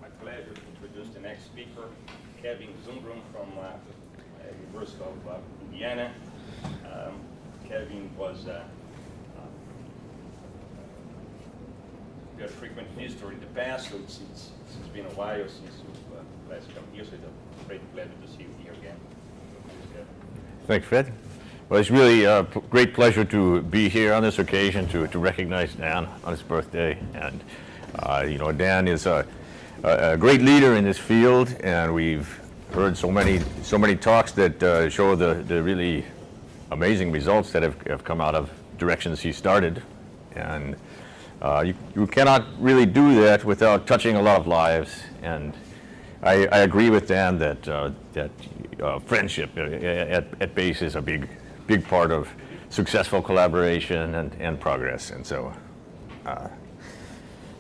my pleasure to introduce the next speaker, Kevin Zumbrun from University of Indiana. Kevin was very frequent visitor in the past, so it's been a while since you last come here, so it's a great pleasure to see you here again. Thanks, Fred. Well, it's really a great pleasure to be here on this occasion to recognize Dan on his birthday. And Dan is a great leader in this field, and we've heard so many talks that show the really amazing results that have come out of directions he started. And you cannot really do that without touching a lot of lives. And I agree with Dan that friendship at base is a big part of successful collaboration and progress. And so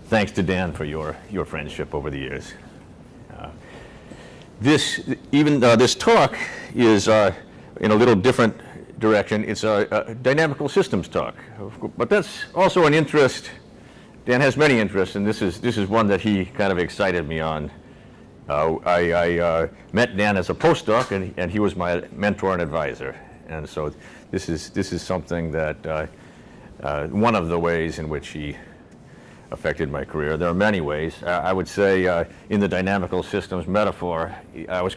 thanks to Dan for your friendship over the years. This talk is in a little different direction. It's a dynamical systems talk, but that's also an interest. Dan has many interests, and this is one that he kind of excited me on. I met Dan as a postdoc, and he was my mentor and advisor. And so this is something that one of the ways in which he affected my career. There are many ways. I would say in the dynamical systems metaphor, I was,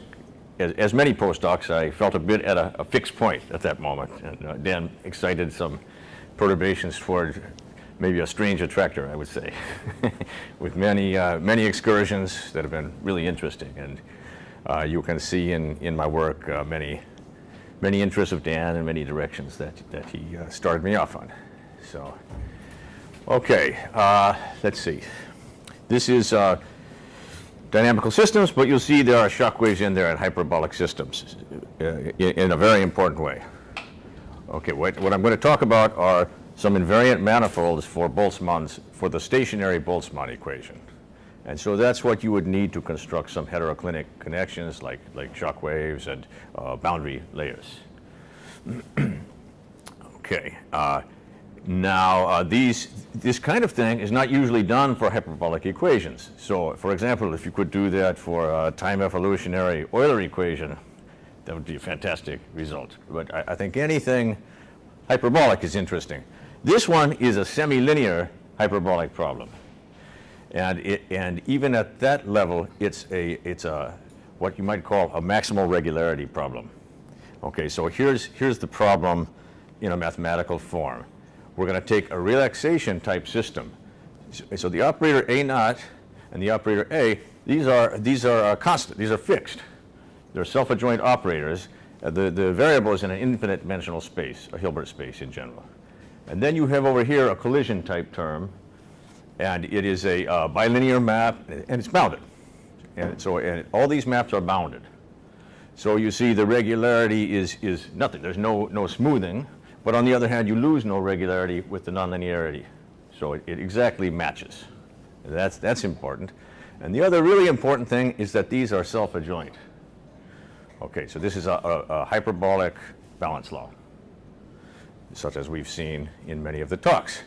as many postdocs, I felt a bit at a fixed point at that moment. And Dan excited some perturbations toward maybe a strange attractor, I would say, with many excursions that have been really interesting. And you can see in my work many interests of Dan and many directions that he started me off on. So, okay, let's see. This is dynamical systems, but you'll see there are shock waves in there at hyperbolic systems in a very important way. Okay, what I'm going to talk about are some invariant manifolds for Boltzmann's, for the stationary Boltzmann equation. And so that's what you would need to construct some heteroclinic connections like shock waves and boundary layers. Okay. Now, this kind of thing is not usually done for hyperbolic equations. So, for example, if you could do that for a time evolutionary Euler equation, that would be a fantastic result. But I think anything hyperbolic is interesting. This one is a semi-linear hyperbolic problem. And even at that level, it's a what you might call a maximal regularity problem. Okay, so here's the problem in a mathematical form. We're going to take a relaxation type system. So the operator A naught and the operator A, these are constant. These are fixed. They're self-adjoint operators. The variable is in an infinite dimensional space, a Hilbert space in general. And then you have over here a collision type term, and it is a bilinear map, and it's bounded. And so all these maps are bounded. So you see the regularity is nothing. There's no smoothing. But on the other hand, you lose no regularity with the nonlinearity. So it exactly matches. That's important. And the other really important thing is that these are self-adjoint. Okay, so this is a hyperbolic balance law, such as we've seen in many of the talks.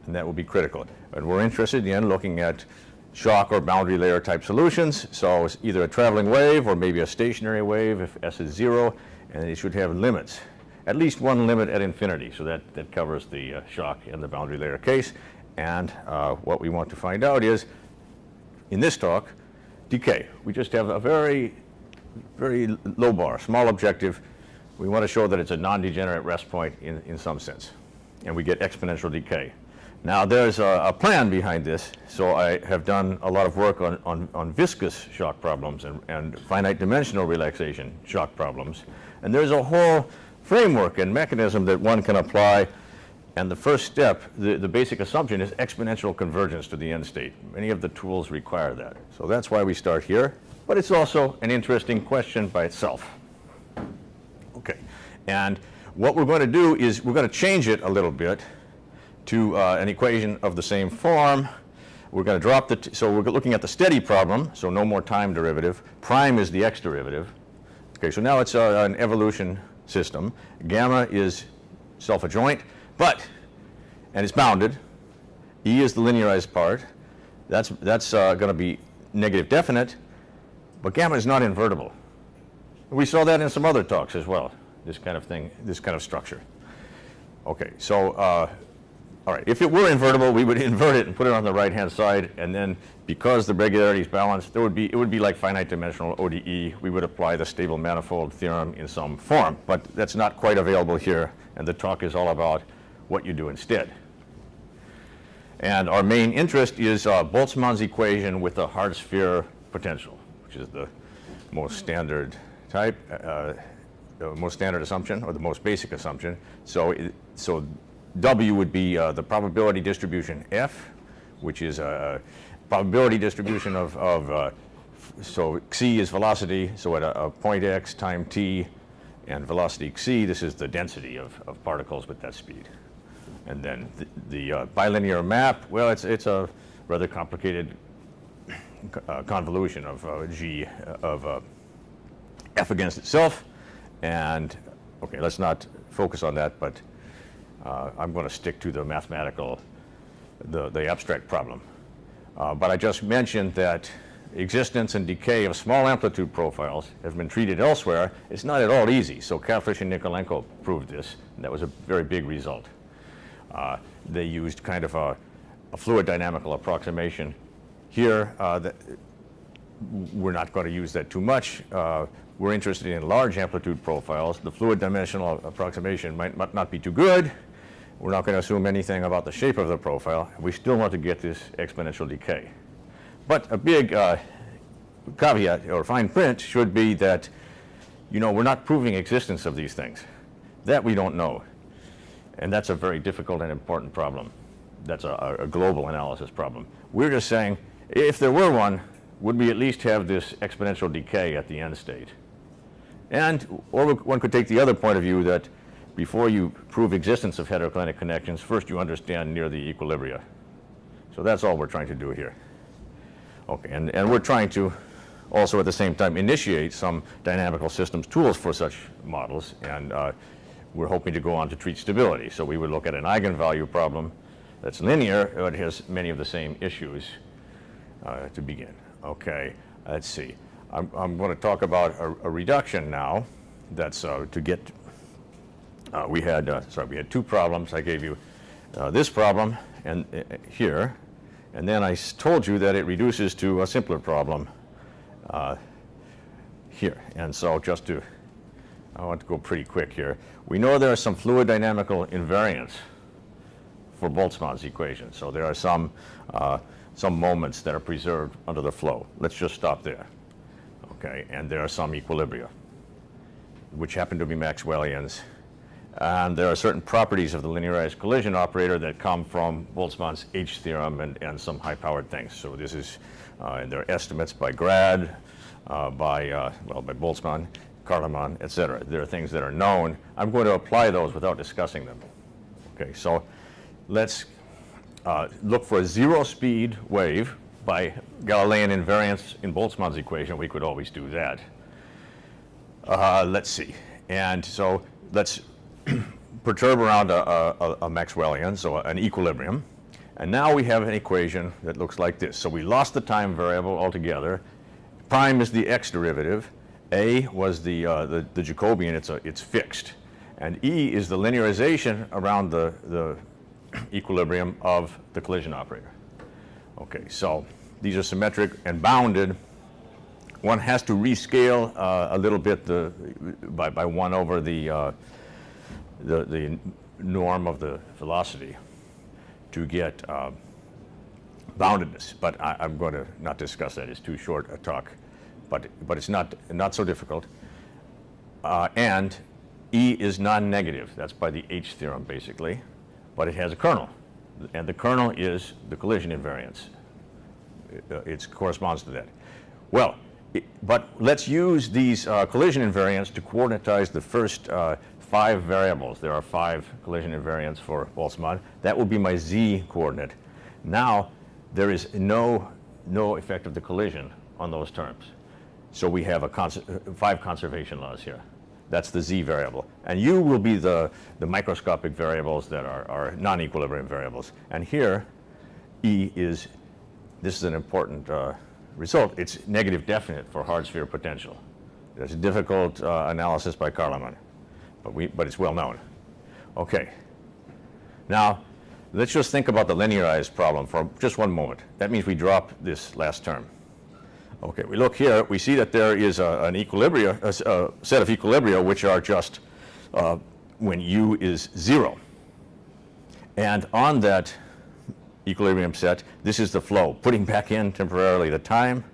And that will be critical. And we're interested in looking at shock or boundary layer type solutions. So it's either a traveling wave or maybe a stationary wave if S is 0, and it should have limits. At least one limit at infinity, so that covers the shock and the boundary layer case. And what we want to find out is, in this talk, decay. We just have a very low bar, small objective. We want to show that it's a non-degenerate rest point in some sense. And we get exponential decay. Now there's a plan behind this. So I have done a lot of work on viscous shock problems and finite dimensional relaxation shock problems. And there's a whole framework and mechanism that one can apply. And the first step, the basic assumption is exponential convergence to the end state. Many of the tools require that. So that's why we start here. But it's also an interesting question by itself. Okay, and what we're going to do is we're going to change it a little bit to an equation of the same form. We're going to drop so we're looking at the steady problem, so no more time derivative. Prime is the x derivative. Okay, so now it's an evolution system. Gamma is self-adjoint, and it's bounded. E is the linearized part. That's going to be negative definite, but gamma is not invertible. We saw that in some other talks as well, this kind of thing, this kind of structure. Okay, so, all right, if it were invertible, we would invert it and put it on the right-hand side, and then because the regularity is balanced, it would be like finite-dimensional ODE. We would apply the stable manifold theorem in some form, but that's not quite available here, and the talk is all about what you do instead. And our main interest is Boltzmann's equation with the hard sphere potential, which is the most standard type, the most standard assumption, or the most basic assumption. So W would be the probability distribution F, which is a probability distribution of so xi is velocity, so at a point x time t, and velocity xi, this is the density of particles with that speed. And then the bilinear map, well, it's a rather complicated convolution of G of F against itself. And, okay, let's not focus on that, but I'm going to stick to the mathematical, the abstract problem. But I just mentioned that existence and decay of small amplitude profiles have been treated elsewhere. It's not at all easy. So Kaflish and Nikolenko proved this, and that was a very big result. They used kind of a fluid dynamical approximation. Here, we're not going to use that too much. We're interested in large amplitude profiles. The fluid dimensional approximation might not be too good. We're not going to assume anything about the shape of the profile. We still want to get this exponential decay. But a big caveat or fine print should be that, we're not proving existence of these things. That we don't know. And that's a very difficult and important problem. That's a global analysis problem. We're just saying, if there were one, would we at least have this exponential decay at the end state? Or one could take the other point of view that before you prove existence of heteroclitic connections, first you understand near the equilibria. So that's all we're trying to do here. Okay, and we're trying to also at the same time initiate some dynamical systems tools for such models, and we're hoping to go on to treat stability. So we would look at an eigenvalue problem that's linear, but has many of the same issues to begin. Okay, let's see. I'm going to talk about a reduction now. That's to get, we had two problems. I gave you this problem and here, and then I told you that it reduces to a simpler problem here. And so I want to go pretty quick here. We know there are some fluid dynamical invariants for Boltzmann's equation. So there are some moments that are preserved under the flow. Let's just stop there. Okay, and there are some equilibria, which happen to be Maxwellians. And there are certain properties of the linearized collision operator that come from Boltzmann's H theorem and some high-powered things. So this is, and there are estimates by Grad, by Boltzmann, Karlemann, etc. There are things that are known. I'm going to apply those without discussing them. Okay, so let's look for a zero-speed wave by Galilean invariance in Boltzmann's equation. We could always do that. Let's see. And so let's perturb around a Maxwellian, so an equilibrium. And now we have an equation that looks like this. So we lost the time variable altogether. Prime is the x derivative. A was the Jacobian. It's fixed. And E is the linearization around the equilibrium of the collision operator. Okay, so these are symmetric and bounded. One has to rescale a little bit by 1 over the norm of the velocity to get boundedness. But I'm going to not discuss that. It's too short a talk. But it's not so difficult. And E is non-negative. That's by the H theorem, basically. But it has a kernel. And the kernel is the collision invariance. It corresponds to that. Well, but let's use these collision invariants to coordinatize the first 5 variables. There are 5 collision invariants for Boltzmann. That will be my Z coordinate. Now, there is no effect of the collision on those terms. So we have 5 conservation laws here. That's the Z variable. And U will be the microscopic variables that are non-equilibrium variables. And here, E is this is an important result. It's negative definite for hard sphere potential. It's a difficult analysis by Karleman, but it's well known. Okay. Now, let's just think about the linearized problem for just one moment. That means we drop this last term. Okay, we look here, we see that there is a set of equilibria which are just when u is 0. And on that equilibrium set, this is the flow, putting back in temporarily the time.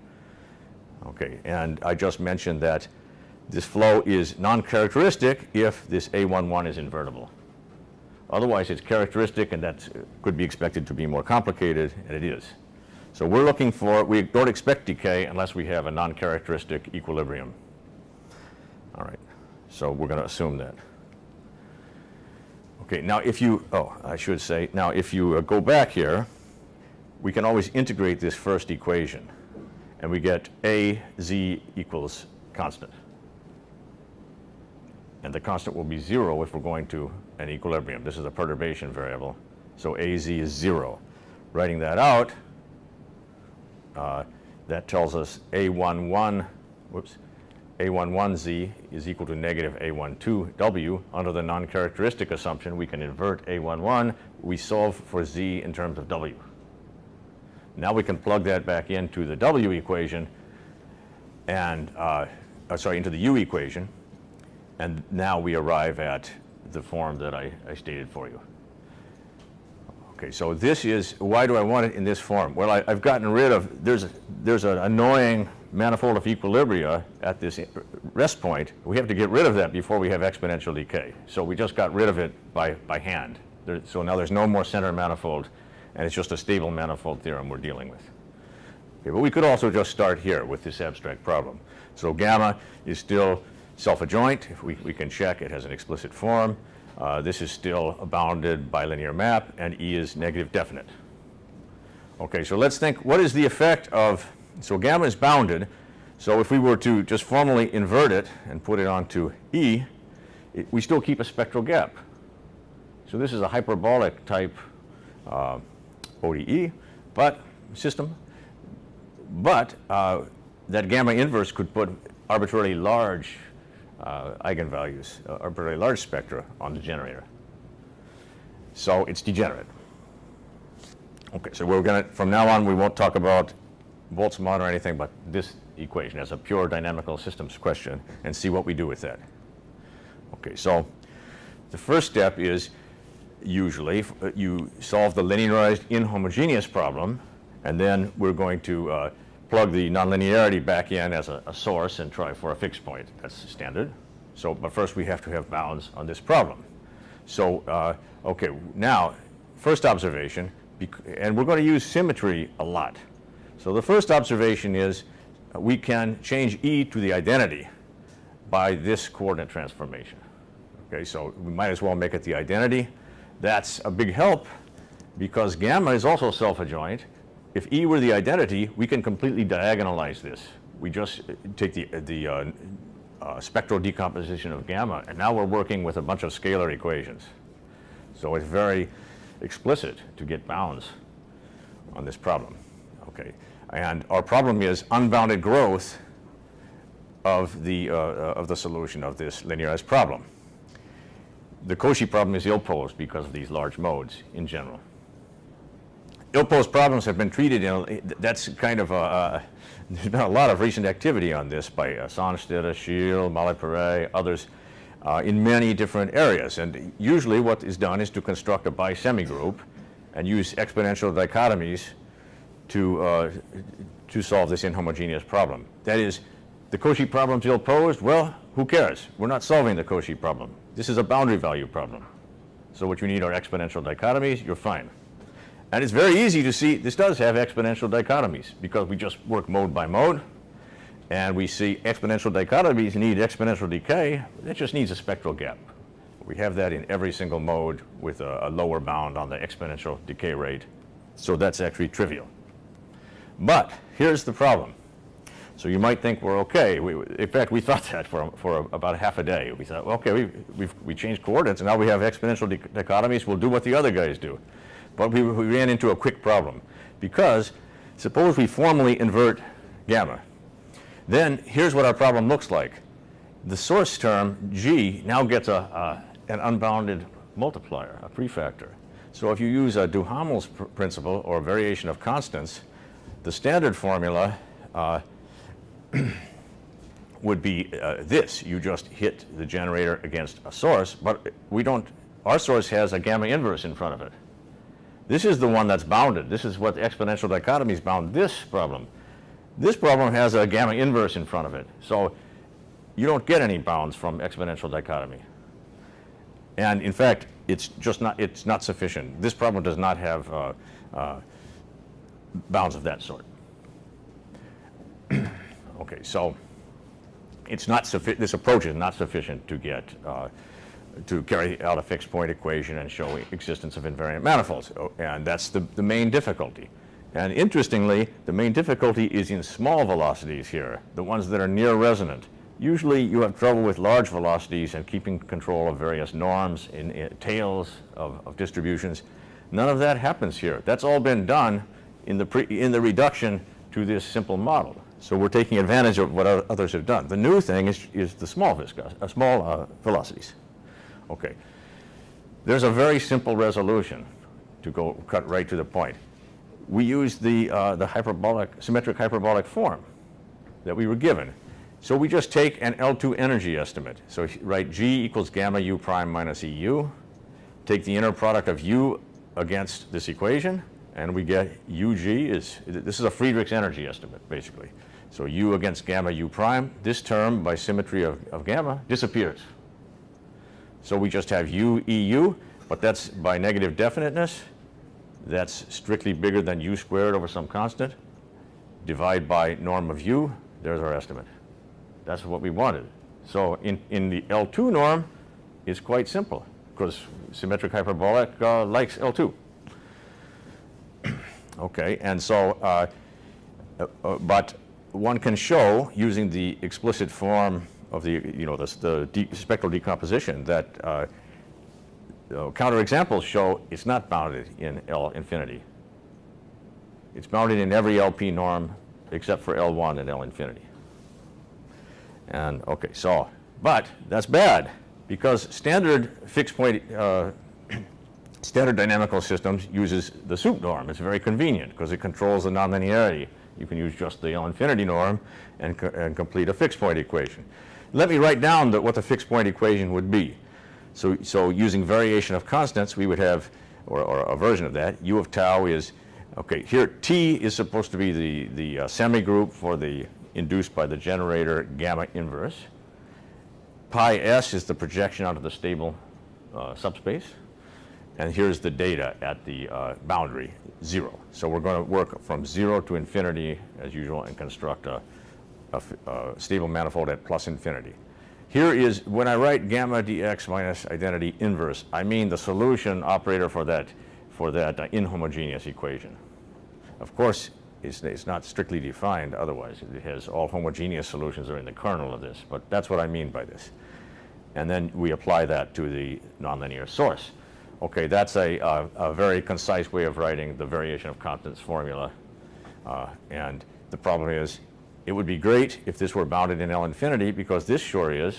Okay, and I just mentioned that this flow is non-characteristic if this A11 is invertible. Otherwise, it's characteristic, and that could be expected to be more complicated, and it is. So we're looking for, we don't expect decay unless we have a non-characteristic equilibrium. All right, so we're going to assume that. Okay, now if you, I should say, now if you go back here, we can always integrate this first equation, and we get AZ equals constant. And the constant will be 0 if we're going to an equilibrium. This is a perturbation variable, so AZ is 0. Writing that out, that tells us A11Z is equal to negative A12W. Under the non-characteristic assumption, we can invert A11. We solve for Z in terms of W. Now we can plug that back into the W equation and, into the U equation, and now we arrive at the form that I stated for you. Okay, so this is, why do I want it in this form? Well, I've gotten rid of, there's an annoying manifold of equilibria at this rest point. We have to get rid of that before we have exponential decay. So we just got rid of it by hand. So now there's no more center manifold, and it's just a stable manifold theorem we're dealing with. Okay, but we could also just start here with this abstract problem. So gamma is still self-adjoint. If we can check, it has an explicit form. This is still a bounded bilinear map, and E is negative definite. Okay, so let's think, what is the effect of, so gamma is bounded, so if we were to just formally invert it and put it onto E, we still keep a spectral gap. So this is a hyperbolic type ODE system, but that gamma inverse could put arbitrarily large eigenvalues, arbitrarily large spectra on the generator. So it's degenerate. Okay, so we're going to, from now on, we won't talk about Boltzmann or anything but this equation as a pure dynamical systems question and see what we do with that. Okay, so the first step is usually you solve the linearized inhomogeneous problem, and then we're going to plug the nonlinearity back in as a source and try for a fixed point. That's standard. So, but first we have to have bounds on this problem. So, okay, now, first observation, and we're going to use symmetry a lot. So the first observation is we can change E to the identity by this coordinate transformation. Okay, so we might as well make it the identity. That's a big help because gamma is also self-adjoint. If E were the identity, we can completely diagonalize this. We just take the spectral decomposition of gamma, and now we're working with a bunch of scalar equations. So it's very explicit to get bounds on this problem. Okay, and our problem is unbounded growth of the solution of this linearized problem. The Cauchy problem is ill-posed because of these large modes in general. Ill-posed problems have been treated that's kind of there's been a lot of recent activity on this by Sonnstetter, Schiele, Mailybaev, others in many different areas. And usually what is done is to construct a bi-semigroup and use exponential dichotomies to solve this inhomogeneous problem. That is, the Cauchy problem is ill-posed. Well, who cares? We're not solving the Cauchy problem. This is a boundary value problem. So what you need are exponential dichotomies. You're fine. And it's very easy to see this does have exponential dichotomies because we just work mode by mode, and we see exponential dichotomies need exponential decay. It just needs a spectral gap. We have that in every single mode with a lower bound on the exponential decay rate. So that's actually trivial. But here's the problem. So you might think we're okay. In fact, we thought that for about half a day. We thought, well, okay, we changed coordinates, and now we have exponential dichotomies. We'll do what the other guys do. But we ran into a quick problem because suppose we formally invert gamma. Then here's what our problem looks like. The source term, G, now gets an unbounded multiplier, a prefactor. So if you use a Duhamel's principle or variation of constants, the standard formula would be this. You just hit the generator against a source, but our source has a gamma inverse in front of it. This is the one that's bounded. This is what the exponential dichotomy is bound. This problem has a gamma inverse in front of it. So you don't get any bounds from exponential dichotomy. And in fact, it's not sufficient. This problem does not have bounds of that sort. Okay, so this approach is not sufficient to get to carry out a fixed point equation and show existence of invariant manifolds. And that's the main difficulty. And interestingly, the main difficulty is in small velocities here, the ones that are near resonant. Usually you have trouble with large velocities and keeping control of various norms in tails of distributions. None of that happens here. That's all been done in the reduction to this simple model. So we're taking advantage of what others have done. The new thing is the small velocities. Okay. There's a very simple resolution to cut right to the point. We use the symmetric hyperbolic form that we were given. So we just take an L2 energy estimate. So write G equals gamma U prime minus EU. Take the inner product of U against this equation, and we get this is a Friedrichs energy estimate, basically. So U against gamma U prime, this term by symmetry of gamma disappears. So we just have U EU, but that's by negative definiteness. That's strictly bigger than U squared over some constant. Divide by norm of U, there's our estimate. That's what we wanted. So in the L2 norm, it's quite simple, because symmetric hyperbolic likes L2. Okay, and so, but one can show, using the explicit form of the spectral decomposition, that counterexamples show it's not bounded in L infinity. It's bounded in every LP norm except for L1 and L infinity. And okay, so, but that's bad, because standard fixed point, standard dynamical systems uses the soup norm. It's very convenient because it controls the nonlinearity. You can use just the L infinity norm and complete a fixed point equation. Let me write down what the fixed point equation would be. So using variation of constants, we would have, or a version of that, U of tau is, okay, here T is supposed to be the semi-group for the induced by the generator gamma inverse. Pi S is the projection onto the stable subspace. And here's the data at the boundary, 0. So we're going to work from 0 to infinity, as usual, and construct a stable manifold at plus infinity. Here is, when I write gamma dx minus identity inverse, I mean the solution operator for that inhomogeneous equation. Of course, it's not strictly defined otherwise. It has all homogeneous solutions are in the kernel of this, but that's what I mean by this. And then we apply that to the nonlinear source. Okay, that's a very concise way of writing the variation of constants formula. And the problem is, it would be great if this were bounded in L infinity, because this sure is.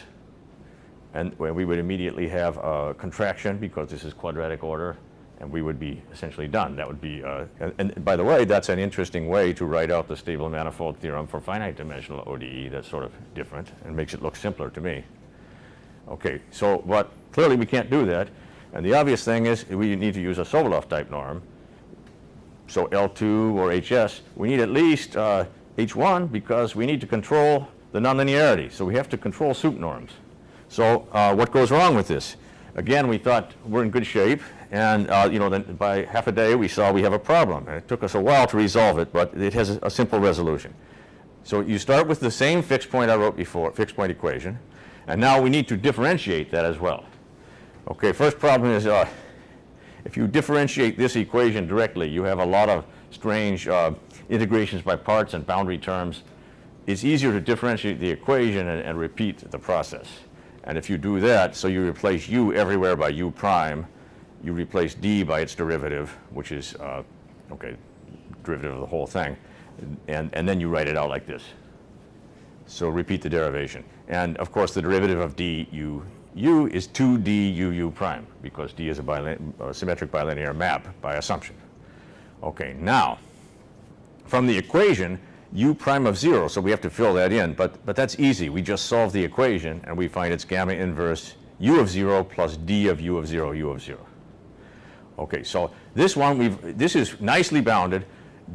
And we would immediately have a contraction because this is quadratic order, and we would be essentially done. That would be, and by the way, that's an interesting way to write out the stable manifold theorem for finite dimensional ODE. That's sort of different and makes it look simpler to me. Okay, so, but clearly we can't do that. And the obvious thing is we need to use a Sobolev type norm. So L2 or HS, we need at least H1 because we need to control the nonlinearity. So we have to control soup norms. So what goes wrong with this? Again, we thought we're in good shape, and then by half a day we saw we have a problem. And it took us a while to resolve it, but it has a simple resolution. So you start with the same fixed point I wrote before, fixed point equation, and now we need to differentiate that as well. Okay, first problem is if you differentiate this equation directly, you have a lot of strange integrations by parts and boundary terms. It's easier to differentiate the equation and repeat the process. And if you do that, so you replace u everywhere by u prime, you replace d by its derivative, which is, okay, derivative of the whole thing. And then you write it out like this. So repeat the derivation. And of course, the derivative of du is 2d uu prime, because d is a symmetric bilinear map by assumption. Okay, now, from the equation, u prime of 0, so we have to fill that in, but that's easy. We just solve the equation, and we find it's gamma inverse u of 0 plus d of u of 0, u of 0. Okay, so this one, this is nicely bounded.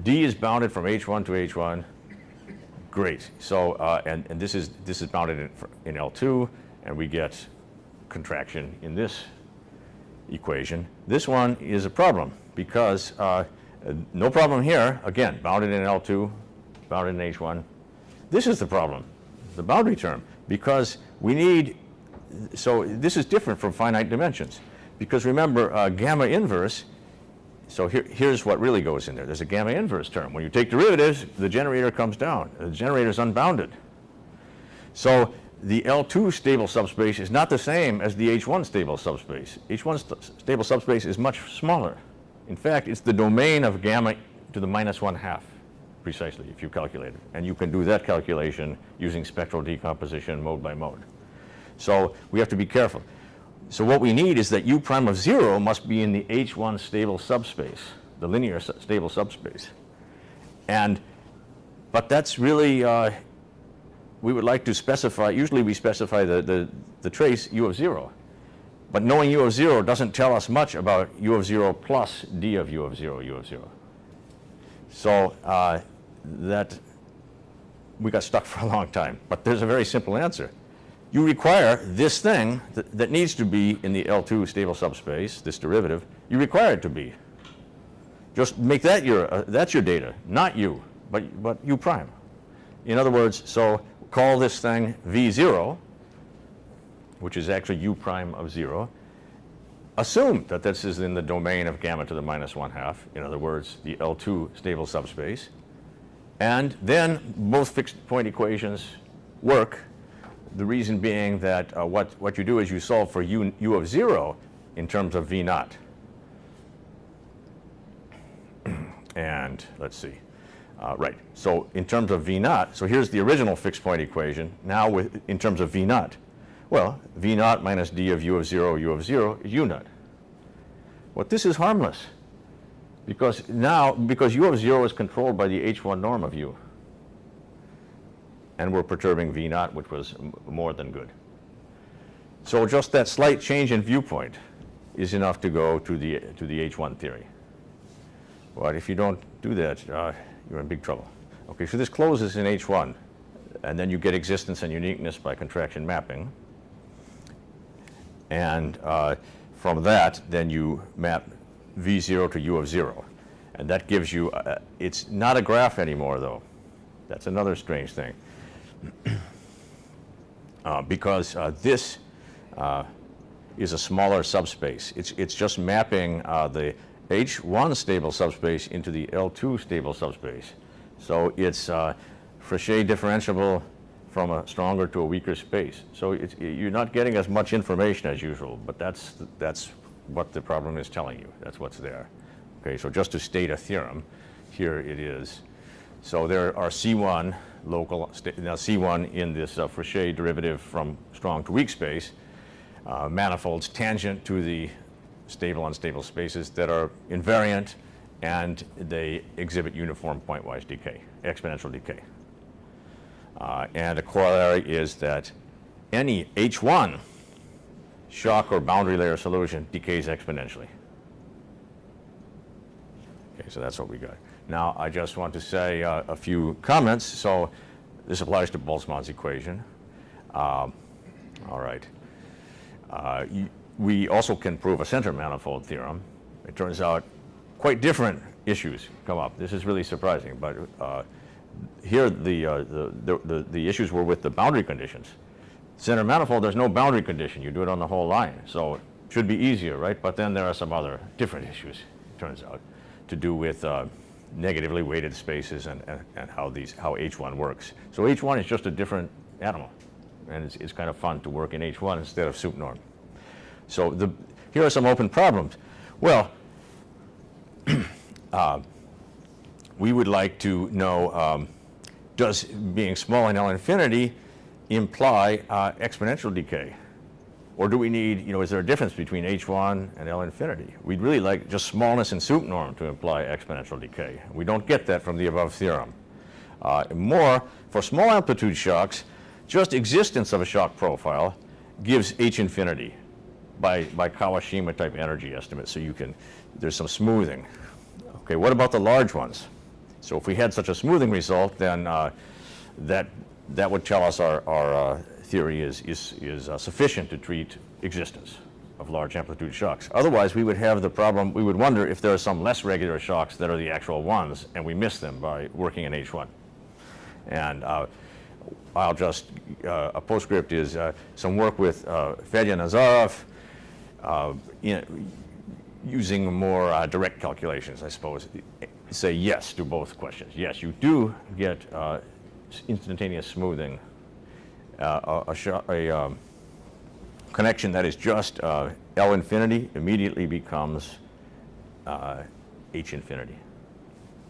D is bounded from H1 to H1. Great. So, and this is bounded in L2, and we get contraction in this equation. This one is a problem, because no problem here. Again, bounded in L2, bounded in H1. This is the problem, the boundary term, because we need, so this is different from finite dimensions. Because remember, gamma inverse, so here's what really goes in there. There's a gamma inverse term. When you take derivatives, the generator comes down. The generator is unbounded. So the L2 stable subspace is not the same as the H1 stable subspace. H1 stable subspace is much smaller. In fact, it's the domain of gamma to the -1/2, precisely, if you calculate it. And you can do that calculation using spectral decomposition mode by mode. So we have to be careful. So what we need is that u prime of 0 must be in the H1 stable subspace, the linear stable subspace. But that's really, we would like to specify, usually we specify the trace u of 0. But knowing u of 0 doesn't tell us much about u of 0 plus d of u of 0, u of 0. So that we got stuck for a long time. But there's a very simple answer. You require this thing that needs to be in the L2 stable subspace, this derivative, you require it to be. Just make that that's your data, not u, but u prime. In other words, so call this thing V0, which is actually u prime of 0. Assume that this is in the domain of gamma to the -1/2, in other words, the L2 stable subspace. And then both fixed point equations work. The reason being that what you do is you solve for u of 0 in terms of V0. And let's see. Right. So in terms of V0, so here's the original fixed point equation. Now in terms of V0. Well, V0 minus d of u of 0 is u0. Well, this is harmless. Because u of 0 is controlled by the H1 norm of u. And we're perturbing V0, which was more than good. So just that slight change in viewpoint is enough to go to the H1 theory. But if you don't do that, you're in big trouble. Okay, so this closes in H1, and then you get existence and uniqueness by contraction mapping. And from that, then you map V0 to u of 0. And that gives you, it's not a graph anymore, though. That's another strange thing. Because this is a smaller subspace. It's just mapping the H1 stable subspace into the L2 stable subspace. So it's Fréchet differentiable from a stronger to a weaker space. So you're not getting as much information as usual, but that's what the problem is telling you. That's what's there. Okay, so just to state a theorem, here it is. So there are C1 local, now C1 in this Fréchet derivative from strong to weak space, manifolds tangent to the stable unstable spaces that are invariant, and they exhibit uniform pointwise decay, exponential decay. And a corollary is that any H1 shock or boundary layer solution decays exponentially. Okay, so that's what we got. Now, I just want to say a few comments. So this applies to Boltzmann's equation. All right. We also can prove a center manifold theorem. It turns out quite different issues come up. This is really surprising, but here the issues were with the boundary conditions. Center manifold, there's no boundary condition. You do it on the whole line, so it should be easier, right? But then there are some other different issues, it turns out, to do with negatively weighted spaces and how H1 works. So H1 is just a different animal, and it's kind of fun to work in H1 instead of soup norm. So here are some open problems. Well, we would like to know, does being small in L infinity imply exponential decay? Or do we need, is there a difference between H1 and L infinity? We'd really like just smallness in soup norm to imply exponential decay. We don't get that from the above theorem. More, for small amplitude shocks, just existence of a shock profile gives H infinity by Kawashima type energy estimate. So there's some smoothing. Okay, what about the large ones? So if we had such a smoothing result, then that would tell us our theory is sufficient to treat existence of large amplitude shocks. Otherwise, we would have the problem, we would wonder if there are some less regular shocks that are the actual ones, and we miss them by working in H1. And I'll just, a postscript is some work with Fedya Nazarov, using more direct calculations, I suppose, say yes to both questions. Yes, you do get instantaneous smoothing. A connection that is just L infinity immediately becomes H infinity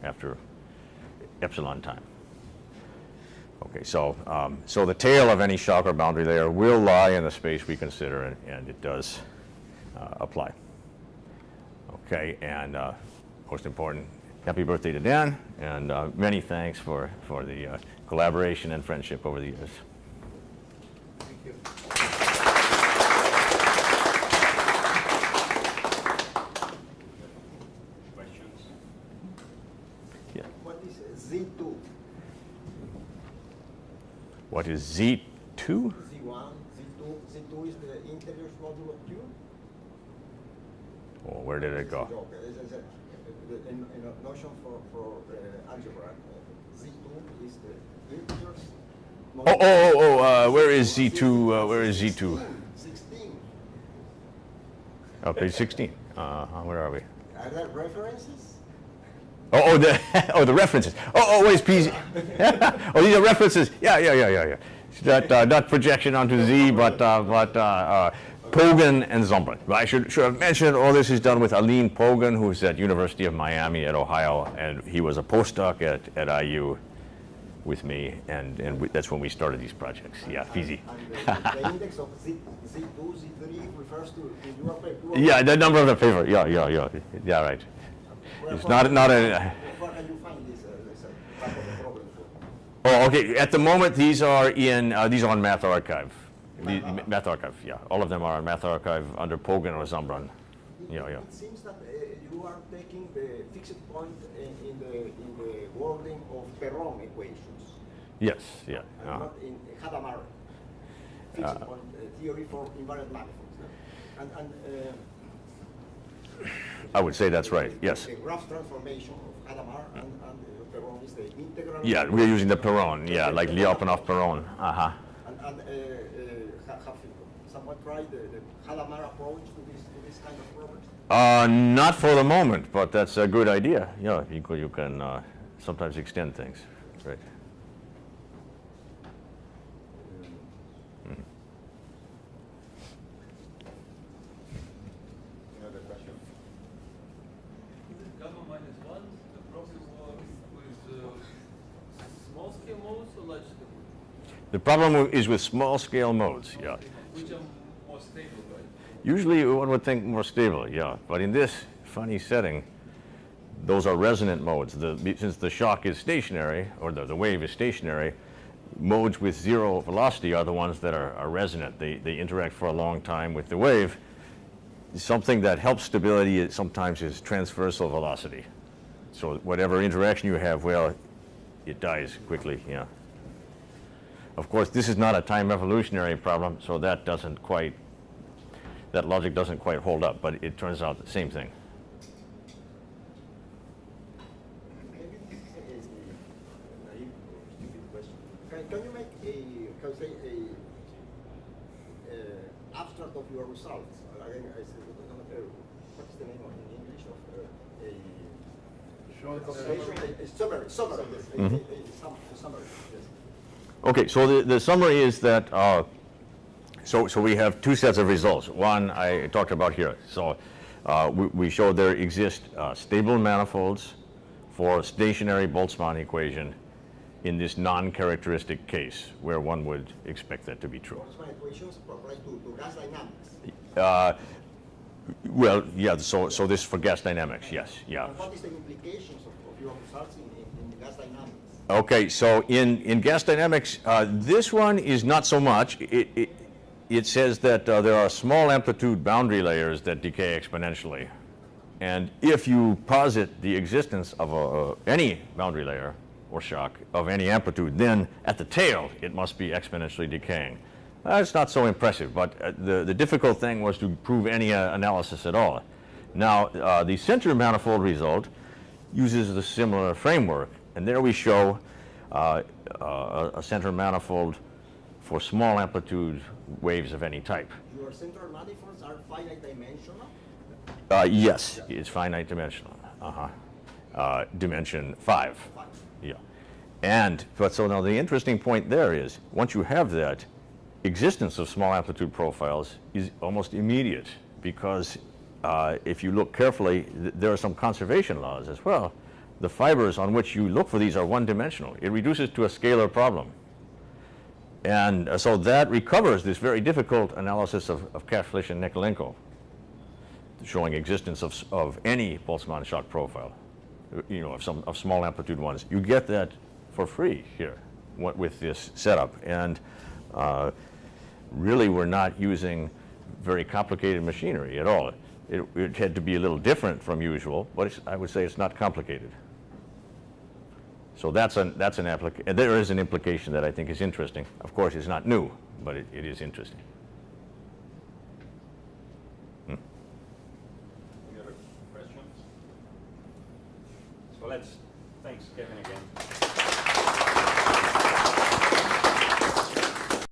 after epsilon time. Okay, so the tail of any shock or boundary layer will lie in the space we consider, and it does apply. Okay, and most important, happy birthday to Dan, and many thanks for the collaboration and friendship over the years. Thank you. Questions? Yeah. What is Z2? What is Z2? Z1, Z2. Z2 is the interior modulo Q. Oh, where did it go? Okay, this is a notion for algebra. Z2 is the interior. Where is Z2? Where is Z2? 16. Oh, page 16. Where are we? Are there references? The references. Where's PZ? These are references. Yeah. Not projection onto Z, but Pogan and Zumbrun. I should have mentioned all this is done with Aline Pogan, who's at University of Miami at Ohio, and he was a postdoc at IU with me, and that's when we started these projects. Yeah, PZ. And the index of Z2, Z3 refers to your paper. Yeah, the number of the paper. Yeah, right. It's not a. Where can you find this type of problem? Okay. At the moment, these are on Math Archive. Math Archive, yeah. All of them are on Math Archive under Pogan or Zumbrun. Yeah. It seems that you are taking the fixed point in the wording of Perron equations. Yes, yeah. And not in Hadamard fixed point theory for invariant manifolds. And I would say that's right, yes. The graph transformation of Hadamard and Perron is the integral. Yeah, we're using the Perron, like Lyapunov-Perron. And have you somewhat tried the Hadamard approach to this kind of problems? Not for the moment, but that's a good idea. Yeah, you can sometimes extend things, right? Another question? Gamma -1, the problem was with small scale modes or large scale modes? The problem is with small scale modes, yeah. Which are more stable, right? Usually one would think more stable, yeah. But in this funny setting, those are resonant modes. Since the shock is stationary, or the wave is stationary, modes with zero velocity are the ones that are resonant. They interact for a long time with the wave. Something that helps stability sometimes is transversal velocity. So whatever interaction you have, well, it dies quickly, yeah. Of course, this is not a time evolutionary problem, so that logic doesn't quite hold up, but it turns out the same thing. Maybe this is a naive or stupid question. Can you make abstract of your results? Again, what is the name in English of a summary? Summary. Yes. Okay, so the summary is that, so we have two sets of results. One I talked about here. So we showed there exist stable manifolds for stationary Boltzmann equation in this non-characteristic case where one would expect that to be true. Boltzmann equations apply to gas dynamics. Well, yeah, so this for gas dynamics, yes, yeah. And what is the implications of your results in gas dynamics? Okay, so in gas dynamics, this one is not so much. It says that there are small amplitude boundary layers that decay exponentially. And if you posit the existence of any boundary layer or shock of any amplitude, then at the tail it must be exponentially decaying. It's not so impressive, but the difficult thing was to prove any analysis at all. Now, the center manifold result uses the similar framework, and there we show a center manifold for small amplitude waves of any type. Your center manifolds are finite dimensional? Yes, it's finite dimensional. Dimension 5. Yeah. But so now the interesting point there is, once you have that, existence of small amplitude profiles is almost immediate, because if you look carefully, there are some conservation laws as well. The fibers on which you look for these are one-dimensional. It reduces to a scalar problem. And so that recovers this very difficult analysis of Kashflish and Nikolenko, showing existence of any Boltzmann shock profile, you know, of small amplitude ones. You get that for free here with this setup. And really, we're not using very complicated machinery at all. It had to be a little different from usual, but I would say it's not complicated. So that's an application. There is an implication that I think is interesting. Of course, it's not new, but it is interesting.